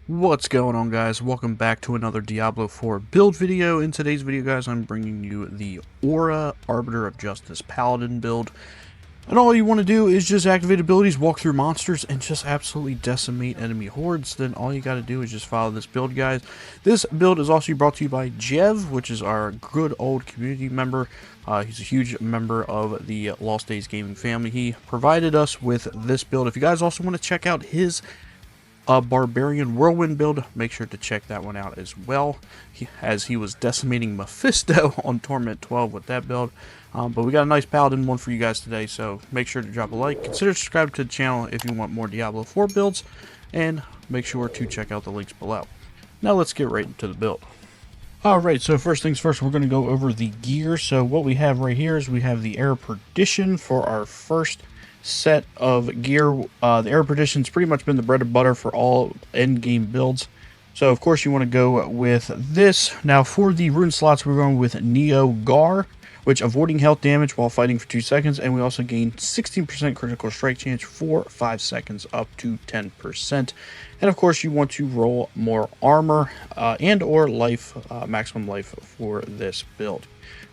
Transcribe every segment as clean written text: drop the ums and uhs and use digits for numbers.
What's going on, guys? Welcome back to another Diablo 4 build video. In today's video, guys, I'm bringing you the Aura Arbiter of Justice Paladin build. And all you want to do is just activate abilities, walk through monsters, and just absolutely decimate enemy hordes. Then all you got to do is just follow this build, guys. This build is also brought to you by Jev, which is our good old community member. He's a huge member of the Lost Days Gaming family. He provided us with this build. If you guys also want to check out his Barbarian Whirlwind build, make sure to check that one out as well, as he was decimating Mephisto on Torment 12 with that build. But we got a nice Paladin one for you guys today, so make sure to drop a like, consider subscribing to the channel if you want more Diablo 4 builds, and make sure to check out the links below. Now let's get right into the build. Alright, so first things first, we're going to go over the gear. So what we have right here is we have the Air Perdition for our first set of gear. The Air Perdition's pretty much been the bread and butter for all end game builds, so of course you want to go with this. Now for the rune slots, we're going with Neo Gar, which avoiding health damage while fighting for 2 seconds, and we also gain 16% critical strike chance for 5 seconds up to 10%. And of course you want to roll more armor and or life, maximum life for this build.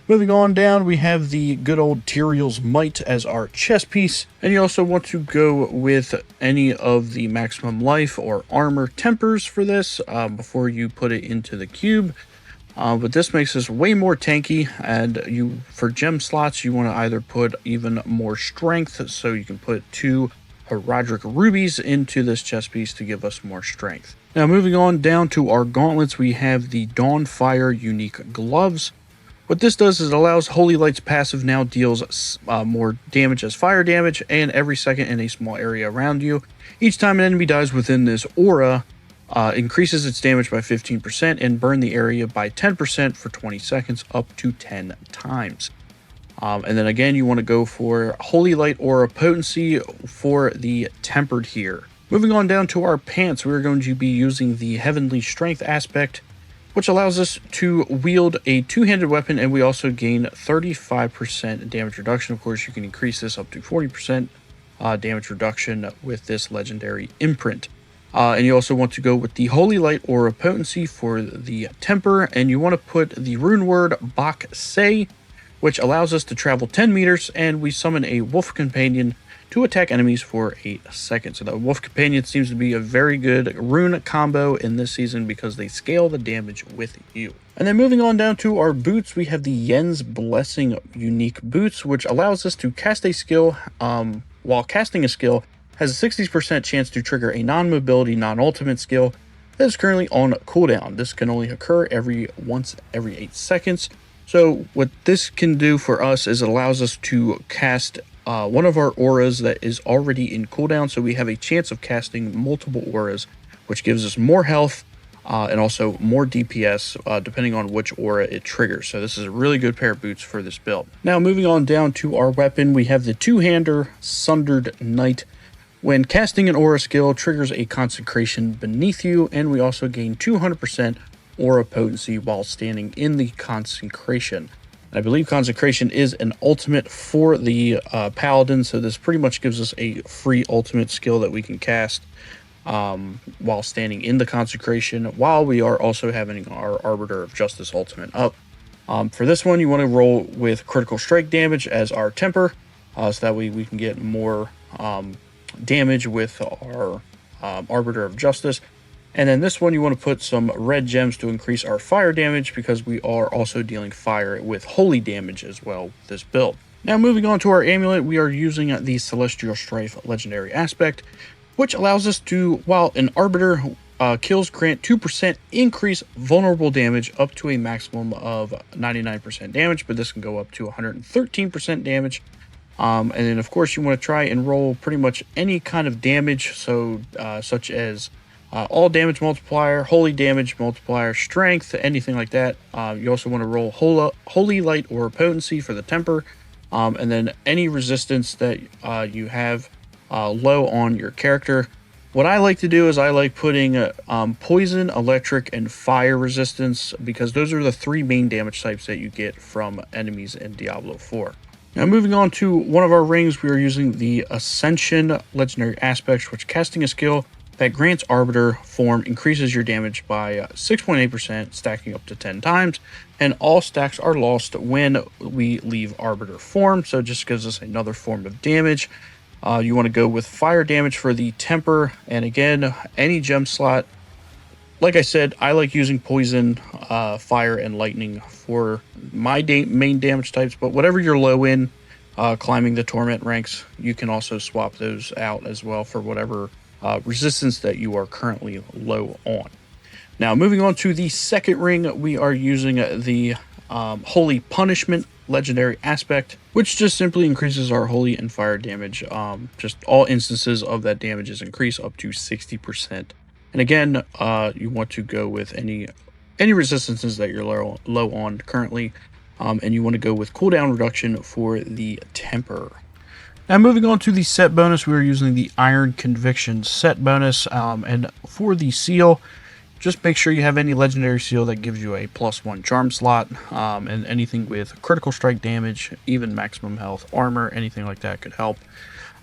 Moving on down, we have the good old Tyrael's Might as our chest piece, and you also want to go with any of the maximum life or armor tempers for this before you put it into the cube. But this makes this way more tanky, and for gem slots you want to either put even more strength, so you can put 2 Horadric rubies into this chest piece to give us more strength. Now moving on down to our gauntlets, we have the Dawnfire unique gloves. What this does is it allows Holy Light's passive now deals more damage as fire damage, and every second in a small area around you. Each time an enemy dies within this aura, increases its damage by 15% and burn the area by 10% for 20 seconds up to 10 times. And then again, you want to go for Holy Light Aura Potency for the tempered here. Moving on down to our pants, we're going to be using the Heavenly Strength aspect, which allows us to wield a two-handed weapon, and we also gain 35% damage reduction. Of course, you can increase this up to 40% damage reduction with this legendary imprint. And you also want to go with the Holy Light Aura Potency for the temper, and you want to put the rune word Bak Se, which allows us to travel 10 meters, and we summon a wolf companion to attack enemies for 8 seconds. So the Wolf Companion seems to be a very good rune combo in this season because they scale the damage with you. And then moving on down to our boots, we have the Yen's Blessing unique boots, which allows us to cast a skill. While casting a skill, has a 60% chance to trigger a non-mobility, non-ultimate skill that is currently on cooldown. This can only occur once every 8 seconds. So what this can do for us is it allows us to cast one of our auras that is already in cooldown, so we have a chance of casting multiple auras, which gives us more health and also more DPS depending on which aura it triggers. So this is a really good pair of boots for this build. Now moving on down to our weapon, we have the two-hander Sundered Knight. When casting an aura skill, triggers a consecration beneath you, and we also gain 200% aura potency while standing in the consecration. I believe Consecration is an ultimate for the Paladin, so this pretty much gives us a free ultimate skill that we can cast while standing in the Consecration, while we are also having our Arbiter of Justice ultimate up. For this one, you want to roll with critical strike damage as our temper, so that way we can get more damage with our Arbiter of Justice. And then this one, you want to put some red gems to increase our fire damage, because we are also dealing fire with holy damage as well with this build. Now moving on to our amulet, we are using the Celestial Strife legendary aspect, which allows us to, while an arbiter kills, grant 2% increase vulnerable damage up to a maximum of 99% damage, but this can go up to 113% damage. And then of course you want to try and roll pretty much any kind of damage, so such as all damage multiplier, holy damage multiplier, strength, anything like that. You also want to roll Holy Light or Potency for the temper, and then any resistance that you have low on your character. What I like to do is I like putting poison, electric, and fire resistance, because those are the 3 main damage types that you get from enemies in Diablo 4. Now moving on to one of our rings, we are using the Ascension legendary aspects, which casting a skill that grants Arbiter form increases your damage by 6.8%, stacking up to 10 times, and all stacks are lost when we leave Arbiter form, so it just gives us another form of damage. You want to go with fire damage for the temper, and again, any gem slot. Like I said, I like using poison, fire, and lightning for my main damage types, but whatever you're low in, climbing the torment ranks, you can also swap those out as well for whatever resistance that you are currently low on. Now, moving on to the second ring, we are using the Holy Punishment legendary aspect, which just simply increases our holy and fire damage. Just all instances of that damage is increased up to 60%. And again, you want to go with any resistances that you're low on currently, and you want to go with cooldown reduction for the temper. Now, moving on to the set bonus, we are using the Iron Conviction set bonus, and for the seal, just make sure you have any legendary seal that gives you a +1 charm slot, and anything with critical strike damage, even maximum health, armor, anything like that could help.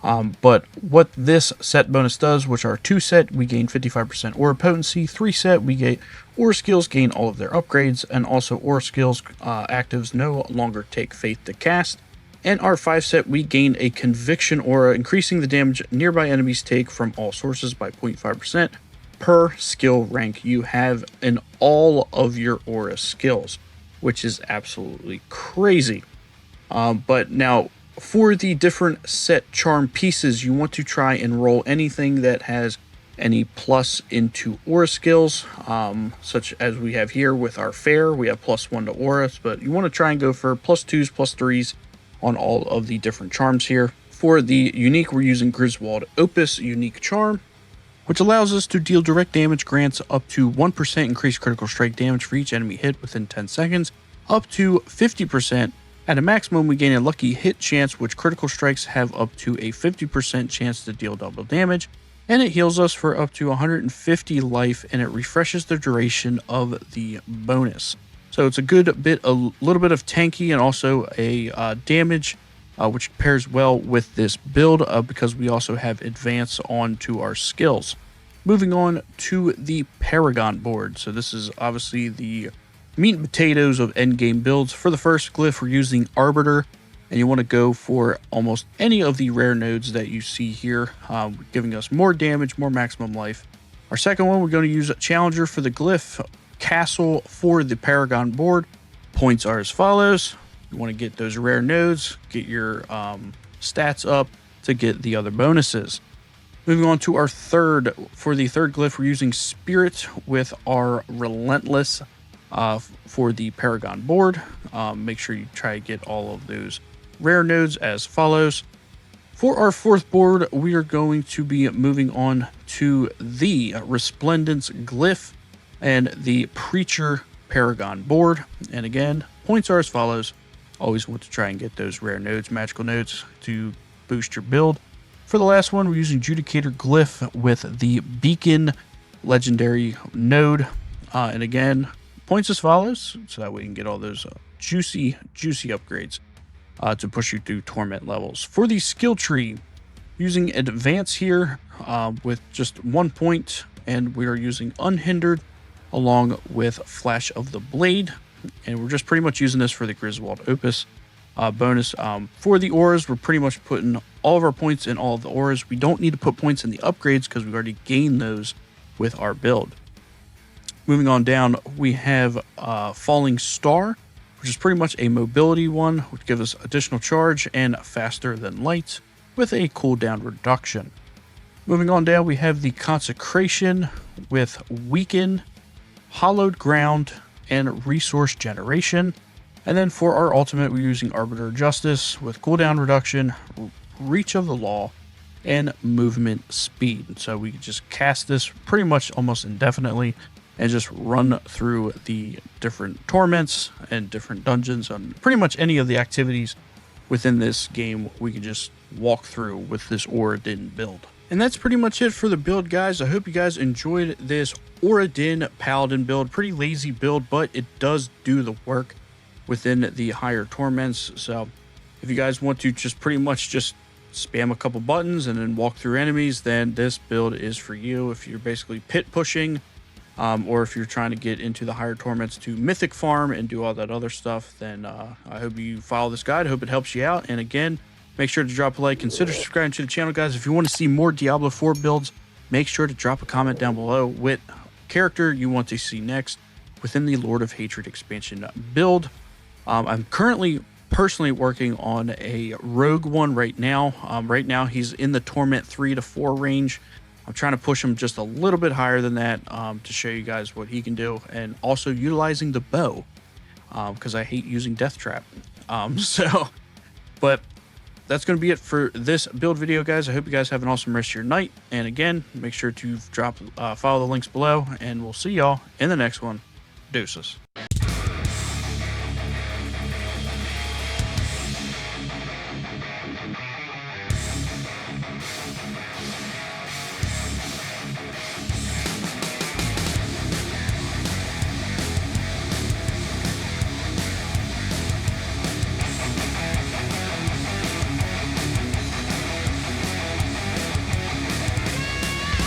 But what this set bonus does, which are 2 set, we gain 55% aura potency, 3 set, we get aura skills gain all of their upgrades, and also aura skills actives no longer take faith to cast. And our 5 set, we gain a conviction aura, increasing the damage nearby enemies take from all sources by 0.5% per skill rank you have in all of your aura skills, which is absolutely crazy. But now, for the different set charm pieces, you want to try and roll anything that has any plus into aura skills, such as we have here with our fair. We have +1 to auras, but you want to try and go for +2s, +3s on all of the different charms here. For the unique, we're using Griswold Opus unique charm, which allows us to deal direct damage, grants up to 1% increased critical strike damage for each enemy hit within 10 seconds, up to 50%. At a maximum, we gain a lucky hit chance, which critical strikes have up to a 50% chance to deal double damage, and it heals us for up to 150 life, and it refreshes the duration of the bonus. So it's a good bit, a little bit of tanky and also a damage, which pairs well with this build because we also have advance onto our skills. Moving on to the Paragon Board. So this is obviously the meat and potatoes of endgame builds. For the first glyph, we're using Arbiter, and you want to go for almost any of the rare nodes that you see here, giving us more damage, more maximum life. Our second one, we're going to use Challenger for the glyph. Castle for the Paragon Board. Points are as follows. You want to get those rare nodes, get your stats up to get the other bonuses. Moving on to our third. For the third glyph, we're using Spirit with our Relentless for the Paragon Board. Make sure you try to get all of those rare nodes as follows. For our fourth board, we are going to be moving on to the Resplendence glyph and the Preacher Paragon Board. And again, points are as follows. Always want to try and get those rare nodes, magical nodes, to boost your build. For the last one, we're using Judicator Glyph with the Beacon legendary node. And again, points as follows, so that we can get all those juicy upgrades to push you through torment levels. For the skill tree, using Advance here with just 1 point, and we are using Unhindered along with Flash of the Blade, and we're just pretty much using this for the Griswold Opus bonus. For the auras, we're pretty much putting all of our points in all of the auras. We don't need to put points in the upgrades because we've already gained those with our build. Moving on down, we have Falling Star, which is pretty much a mobility one, which gives us additional charge and faster than light with a cooldown reduction. Moving on down, we have the Consecration with Weaken, Hallowed Ground, and Resource Generation. And then for our ultimate, we're using Arbiter Justice with cooldown reduction, Reach of the Law, and movement speed. So we can just cast this pretty much almost indefinitely and just run through the different torments and different dungeons and pretty much any of the activities within this game we can just walk through with this auradin build. And that's pretty much it for the build, guys. I hope you guys enjoyed this auradin Paladin build. Pretty lazy build, but it does do the work within the higher torments. So if you guys want to just pretty much just spam a couple buttons and then walk through enemies, then this build is for you. If you're basically pit pushing, or if you're trying to get into the higher torments to mythic farm and do all that other stuff, then I hope you follow this guide. I hope it helps you out. And again, make sure to drop a like, consider subscribing to the channel, guys. If you want to see more Diablo 4 builds, make sure to drop a comment down below with character you want to see next within the Lord of Hatred expansion build. I'm currently personally working on a rogue one right now. Right now he's in the torment 3 to 4 range. I'm trying to push him just a little bit higher than that, to show you guys what he can do, and also utilizing the bow, because I hate using death trap. But that's going to be it for this build video, guys. I hope you guys have an awesome rest of your night, and again, make sure to follow the links below, and we'll see y'all in the next one. Deuces.